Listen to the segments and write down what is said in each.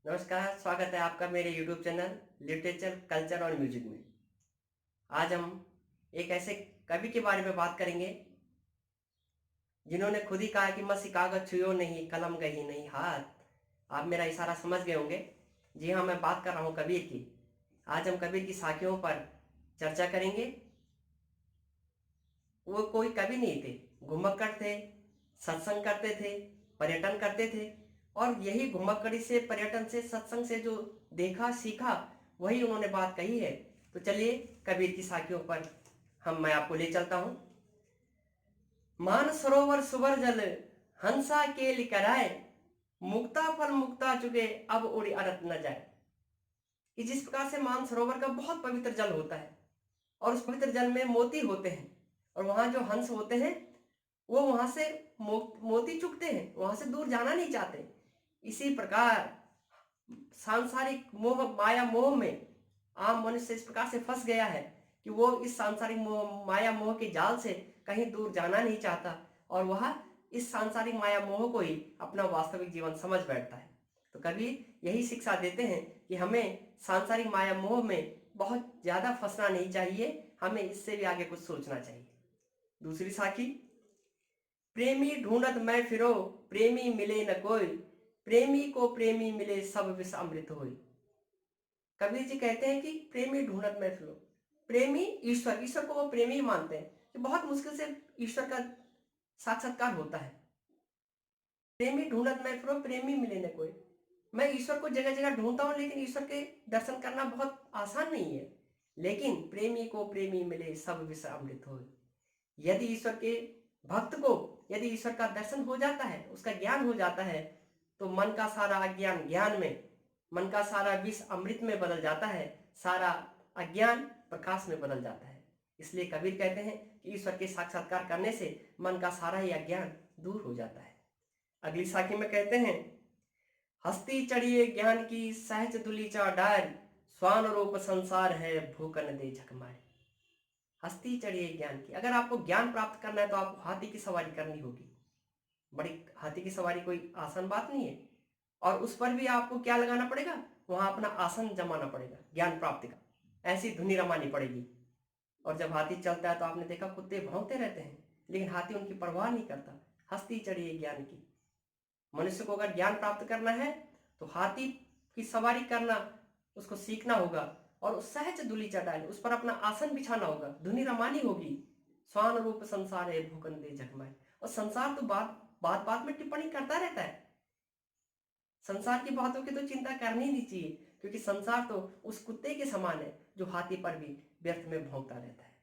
नमस्कार, स्वागत है आपका मेरे YouTube चैनल लिटरेचर, कल्चर और म्यूजिक में। आज हम एक ऐसे कवि के बारे में बात करेंगे जिन्होंने खुद ही कहा कि मसी कागज छुओ नहीं, कलम गही नहीं हाथ। आप मेरा इशारा समझ गए होंगे। जी हाँ, मैं बात कर रहा हूँ कबीर की। आज हम कबीर की साखियों पर चर्चा करेंगे। वो कोई कवि नहीं थे, घुमक्कड़ थे, सत्संग करते थे, पर्यटन करते थे। और यही घुमक्कड़ी से, पर्यटन से, सत्संग से जो देखा सीखा वही उन्होंने बात कही है। तो चलिए कबीर की साखियों पर मैं आपको ले चलता हूँ। मान सरोवर सुबर जल, हंसा केली कराए, मुक्ता फल मुक्ता चुके, अब उड़ी अरत न जाए। कि जिस प्रकार से मान सरोवर का बहुत पवित्र जल होता है और उस पवित्र जल में मोती होते हैं, और वहां जो हंस होते हैं वो वहां से मोती चुगते हैं, वहां से दूर जाना नहीं चाहते। इसी प्रकार सांसारिक मोह, माया मोह में आम मनुष्य इस प्रकार से फंस गया है कि वो इस सांसारिक मोह, माया मोह के जाल से कहीं दूर जाना नहीं चाहता, और वह इस सांसारिक माया मोह को ही अपना वास्तविक जीवन समझ बैठता है। तो कबीर यही शिक्षा देते हैं कि हमें सांसारिक माया मोह में बहुत ज्यादा फंसना नहीं चाहिए, हमें इससे भी आगे कुछ सोचना चाहिए। दूसरी साखी। प्रेमी ढूंढत मैं फिरो, प्रेमी मिले न कोई, प्रेमी को प्रेमी मिले सब विष अमृत होई। कबीर जी कहते हैं कि प्रेमी ढूंढत मैं फिरो। प्रेमी ईश्वर, ईश्वर को वो प्रेमी मानते हैं कि बहुत मुश्किल से ईश्वर का साक्षात्कार होता है। प्रेमी ढूंढत मैं फिरो, प्रेमी मिले न कोई। मैं ईश्वर को जगह जगह ढूंढता हूं, लेकिन ईश्वर के दर्शन करना बहुत आसान नहीं है। लेकिन प्रेमी को प्रेमी मिले सब विष अमृत होई। यदि ईश्वर के भक्त को, यदि ईश्वर का दर्शन हो जाता है, उसका ज्ञान हो जाता है, तो मन का सारा अज्ञान ज्ञान में, मन का सारा विष अमृत में बदल जाता है, सारा अज्ञान प्रकाश में बदल जाता है। इसलिए कबीर कहते हैं कि ईश्वर के साक्षात्कार करने से मन का सारा ही अज्ञान दूर हो जाता है। अगली साखी में कहते हैं, हस्ती चढ़िए ज्ञान की सहज दुलीचा डार, स्वान रूप संसार है भूकन दे झकमार। हस्ती चढ़िए ज्ञान की। अगर आपको ज्ञान प्राप्त करना है तो आपको हाथी की सवारी करनी होगी। बड़ी हाथी की सवारी कोई आसान बात नहीं है, और उस पर भी आपको क्या लगाना पड़ेगा, वहां अपना आसन जमाना पड़ेगा ज्ञान प्राप्ति का, ऐसी धुनी रमानी पड़ेगी। और जब हाथी चलता है तो आपने देखा कुत्ते भौंकते रहते हैं, लेकिन हाथी उनकी परवाह नहीं करता। हस्ती चढ़िए ज्ञान की। मनुष्य को अगर ज्ञान प्राप्त करना है तो हाथी की सवारी करना उसको सीखना होगा, और उस सहज दुली चटाई उस पर अपना आसन बिछाना होगा, धुनी रमानी होगी। स्वान रूप संसार है भूकन दे झकमाए। और संसार तो बात बात बात में टिप्पणी करता रहता है। संसार की बातों की तो चिंता करनी नहीं चाहिए, क्योंकि संसार तो उस कुत्ते के समान है जो हाथी पर भी व्यर्थ में भौंकता रहता है।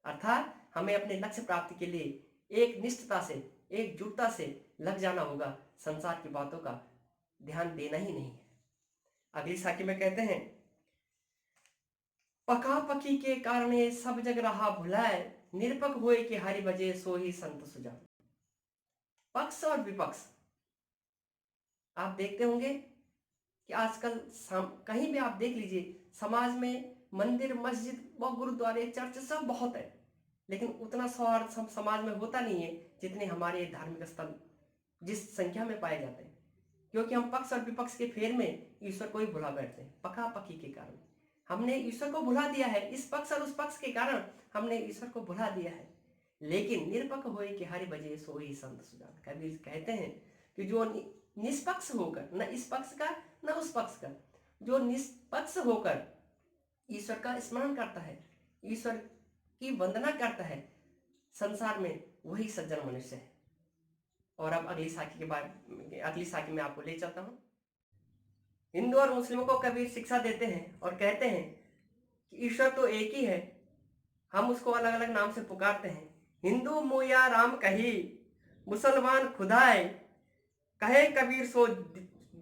अर्थात हमें अपने लक्ष्य प्राप्ति के लिए एक निष्ठता से, एकजुटता से लग जाना होगा। संसार की बातों का ध्यान देना ही नहीं है। अगली साखी में कहते हैं, पका पकी के कारणे सब जग रहा भुलाए, निरपक होए कि हरि बजे सो ही संत सुजान। पक्ष और विपक्ष आप देखते होंगे कि आजकल कहीं भी आप देख लीजिए, समाज में मंदिर, मस्जिद व गुरुद्वारे, चर्च सब बहुत है, लेकिन उतना सौहार्द समाज में होता नहीं है जितने हमारे धार्मिक स्थल जिस संख्या में पाए जाते हैं। क्योंकि हम पक्ष और विपक्ष के फेर में ईश्वर को ही भुला बैठते हैं। पका पकी के कारण हमने ईश्वर को भुला दिया है। इस पक्ष और उस पक्ष के कारण हमने ईश्वर को भुला दिया है। लेकिन निरपक होए कि हरि बजे सोई संत सुजान। कबीर कहते हैं कि जो निष्पक्ष होकर, न इस पक्ष का न उस पक्ष का, जो निष्पक्ष होकर ईश्वर का स्मरण करता है, ईश्वर की वंदना करता है, संसार में वही सज्जन मनुष्य है। और अब अगली साखी के बाद, अगली साखी में आपको ले चलता हूं। हिंदू और मुस्लिमों को कबीर शिक्षा देते हैं और कहते हैं कि ईश्वर तो एक ही है, हम उसको अलग अलग नाम से पुकारते हैं। हिंदू मोया राम कही, मुसलमान खुदाए, कहे कबीर सो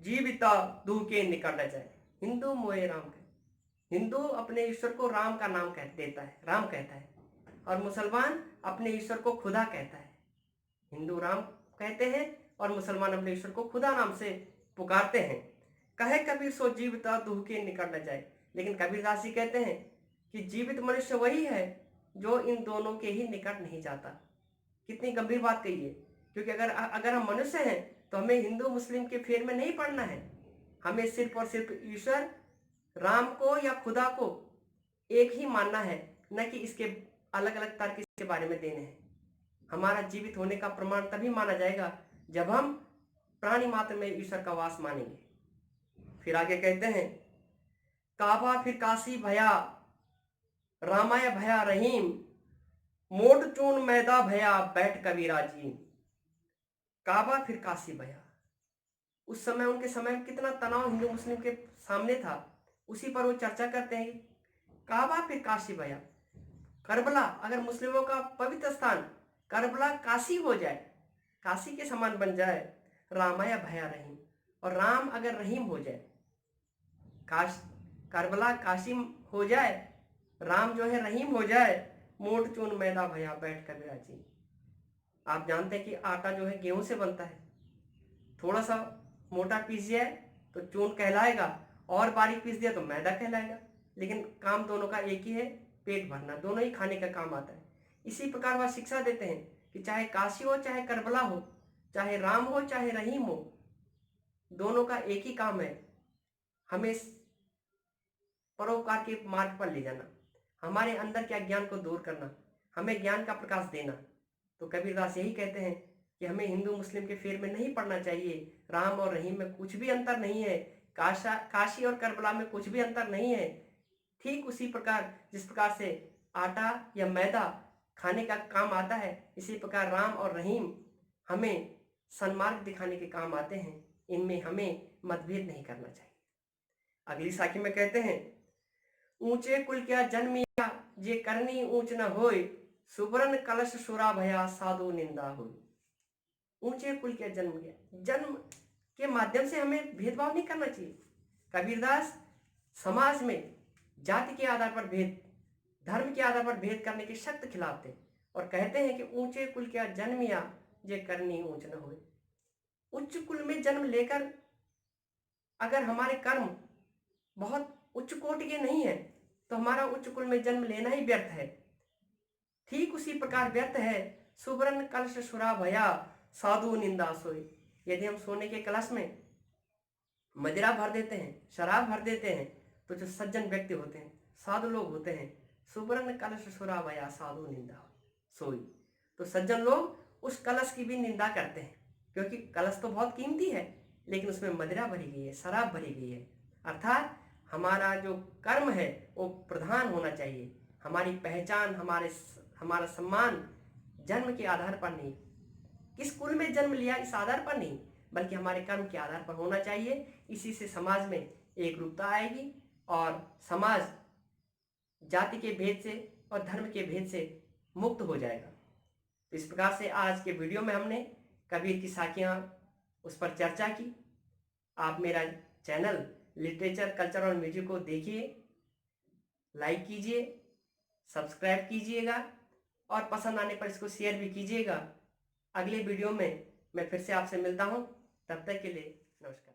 जीविता दूह के निकल न जाए। हिंदू मोए राम कहे। हिंदू अपने ईश्वर को राम का नाम देता है, राम कहता है, और मुसलमान अपने ईश्वर को खुदा कहता है। हिंदू राम कहते हैं और मुसलमान अपने ईश्वर को खुदा नाम से पुकारते हैं। कहे कबीर सो जीविता दूह के निकल न जाए। लेकिन कबीरदास जी कहते हैं कि जीवित मनुष्य वही है जो इन दोनों के ही निकट नहीं जाता। कितनी गंभीर बात कही है। क्योंकि अगर अगर हम मनुष्य हैं तो हमें हिंदू मुस्लिम के फेर में नहीं पड़ना है। हमें सिर्फ और सिर्फ ईश्वर राम को या खुदा को एक ही मानना है, न कि इसके अलग अलग तर्क इसके बारे में देने हैं। हमारा जीवित होने का प्रमाण तभी माना जाएगा जब हम प्राणी मात्र में ईश्वर का वास मानेंगे। फिर आगे कहते हैं, काबा फिर काशी भया, रामाय भया रहीम, मोट चून मैदा भया, बैठ कबीरा जी। काबा फिर काशी भया, उस समय उनके समय में कितना तनाव हिंदू मुस्लिम के सामने था, उसी पर वो चर्चा करते हैं। काबा फिर काशी भया, करबला अगर मुस्लिमों का पवित्र स्थान करबला काशी हो जाए, काशी के समान बन जाए, रामाया भया रहीम, और राम अगर रहीम हो जाए, करबला काशी हो जाए, राम जो है रहीम हो जाए, मोट चून मैदा भया, बैठ कबीरा जी। आप जानते हैं कि आटा जो है गेहूं से बनता है, थोड़ा सा मोटा पीस जाए तो चून कहलाएगा, और बारीक पीस दिया तो मैदा कहलाएगा, लेकिन काम दोनों का एक ही है, पेट भरना, दोनों ही खाने का काम आता है। इसी प्रकार वह शिक्षा देते हैं कि चाहे काशी हो चाहे करबला हो, चाहे राम हो चाहे रहीम हो, दोनों का एक ही काम है, हमें परोपकार के मार्ग पर ले जाना, हमारे अंदर के अज्ञान को दूर करना, हमें ज्ञान का प्रकाश देना। तो कबीरदास यही कहते हैं कि हमें हिंदू मुस्लिम के फेर में नहीं पड़ना चाहिए। राम और रहीम में कुछ भी अंतर नहीं है, काशी और करबला में कुछ भी अंतर नहीं है। ठीक उसी प्रकार जिस प्रकार से आटा या मैदा खाने का काम आता है, इसी प्रकार राम और रहीम हमें सन्मार्ग दिखाने के काम आते हैं। इनमें हमें मतभेद नहीं करना चाहिए। अगली साखी में कहते हैं, ऊंचे कुल क्या जन्मिया, जे करनी ऊंच न होय, सुवर्ण कलश सुरा भया, साधु निंदा होय। ऊंचे कुल क्या जन्म गया, जन्म के माध्यम से हमें भेदभाव नहीं करना चाहिए। कबीरदास समाज में जाति के आधार पर भेद, धर्म के आधार पर भेद करने के सख्त खिलाफ थे, और कहते हैं कि ऊंचे कुल क्या जन्मिया, जे करनी ऊंच न होय। उच्च कुल में जन्म लेकर अगर हमारे कर्म बहुत उच्च कोटि के नहीं है, तो हमारा उच्च कुल में जन्म लेना ही व्यर्थ है। ठीक उसी प्रकार व्यर्थ है सुवर्ण कलश सुरा भया, साधु निंदा सोई। यदि हम सोने के कलश में मदिरा भर देते हैं, शराब भर देते हैं, तो जो सज्जन व्यक्ति होते हैं, साधु लोग होते हैं, सुवर्ण कलश सुरा भया, साधु निंदा सोई, तो सज्जन लोग उस कलश की भी निंदा करते हैं, क्योंकि कलश तो बहुत कीमती है, लेकिन उसमें मदिरा भरी गई है, शराब भरी गई है। अर्थात हमारा जो कर्म है वो प्रधान होना चाहिए। हमारी पहचान, हमारा सम्मान जन्म के आधार पर नहीं, किस कुल में जन्म लिया इस आधार पर नहीं, बल्कि हमारे कर्म के आधार पर होना चाहिए। इसी से समाज में एक रूपता आएगी और समाज जाति के भेद से और धर्म के भेद से मुक्त हो जाएगा। इस प्रकार से आज के वीडियो में हमने कबीर की साखियाँ उस पर चर्चा की। आप मेरा चैनल लिटरेचर, कल्चर और म्यूजिक को देखिए, लाइक कीजिए, सब्सक्राइब कीजिएगा, और पसंद आने पर इसको शेयर भी कीजिएगा। अगले वीडियो में मैं फिर से आपसे मिलता हूँ, तब तक के लिए नमस्कार।